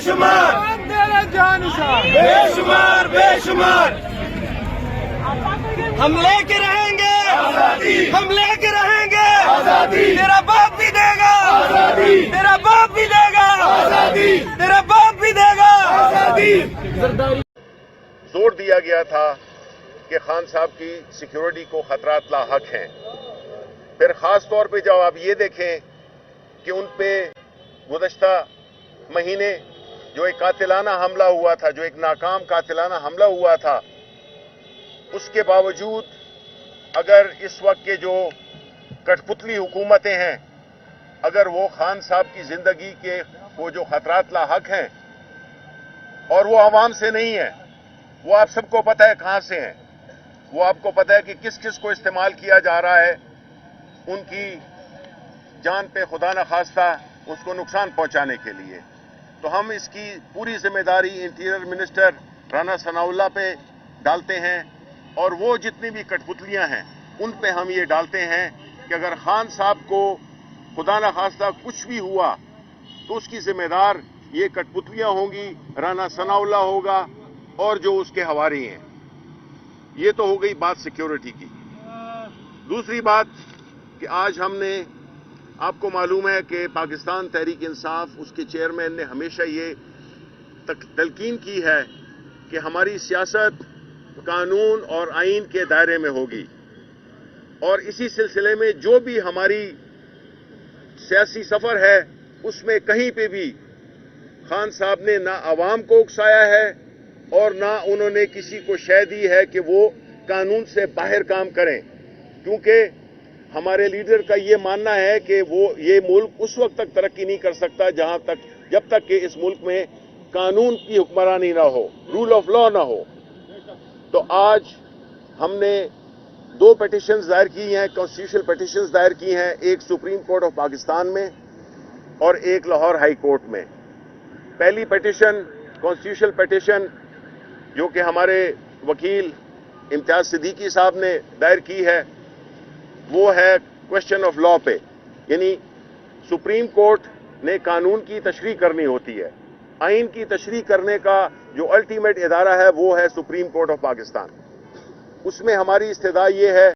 شمار تیرے جانشاں بے شمار بے شمار ہم لے کے رہیں گے آزادی ہم لے کے رہیں گے آزادی تیرا باپ بھی دے گا آزادی تیرا باپ بھی دے گا آزادی تیرا باپ بھی دے گا آزادی زور دیا گیا تھا کہ خان صاحب کی سیکیورٹی کو خطرات لاحق ہیں. پھر خاص طور پہ جب آپ یہ دیکھیں کہ ان پہ گزشتہ مہینے جو ایک قاتلانہ حملہ ہوا تھا، جو ایک ناکام قاتلانہ حملہ ہوا تھا، اس کے باوجود اگر اس وقت کے جو کٹ پتلی حکومتیں ہیں، اگر وہ خان صاحب کی زندگی کے وہ جو خطرات لاحق ہیں اور وہ عوام سے نہیں ہیں، وہ آپ سب کو پتہ ہے کہاں سے ہیں، وہ آپ کو پتہ ہے کہ کس کس کو استعمال کیا جا رہا ہے ان کی جان پہ خدا نخواستہ اس کو نقصان پہنچانے کے لیے. تو ہم اس کی پوری ذمہ داری انٹیریئر منسٹر رانا ثناء اللہ پہ ڈالتے ہیں، اور وہ جتنی بھی کٹ پتلیاں ہیں ان پہ ہم یہ ڈالتے ہیں کہ اگر خان صاحب کو خدا نخواستہ کچھ بھی ہوا تو اس کی ذمہ دار یہ کٹ پتلیاں ہوں گی، رانا ثناء اللہ ہوگا اور جو اس کے حواری ہیں. یہ تو ہو گئی بات سیکیورٹی کی. دوسری بات کہ آج ہم نے، آپ کو معلوم ہے کہ پاکستان تحریک انصاف، اس کے چیئرمین نے ہمیشہ یہ تلقین کی ہے کہ ہماری سیاست قانون اور آئین کے دائرے میں ہوگی، اور اسی سلسلے میں جو بھی ہماری سیاسی سفر ہے اس میں کہیں پہ بھی خان صاحب نے نہ عوام کو اکسایا ہے اور نہ انہوں نے کسی کو شے دی ہے کہ وہ قانون سے باہر کام کریں، کیونکہ ہمارے لیڈر کا یہ ماننا ہے کہ یہ ملک اس وقت تک ترقی نہیں کر سکتا جب تک کہ اس ملک میں قانون کی حکمرانی نہ ہو، رول آف لا نہ ہو. تو آج ہم نے 2 پیٹیشنز دائر کی ہیں، کانسٹیٹیوشنل پیٹیشنز دائر کی ہیں، ایک سپریم کورٹ آف پاکستان میں اور ایک لاہور ہائی کورٹ میں. پہلی پیٹیشن کانسٹیٹیوشنل پیٹیشن جو کہ ہمارے وکیل امتیاز صدیقی صاحب نے دائر کی ہے، وہ ہے کوسچن آف لا پہ، یعنی سپریم کورٹ نے قانون کی تشریح کرنی ہوتی ہے، آئین کی تشریح کرنے کا جو الٹیمیٹ ادارہ ہے وہ ہے سپریم کورٹ آف پاکستان. اس میں ہماری استدعا یہ ہے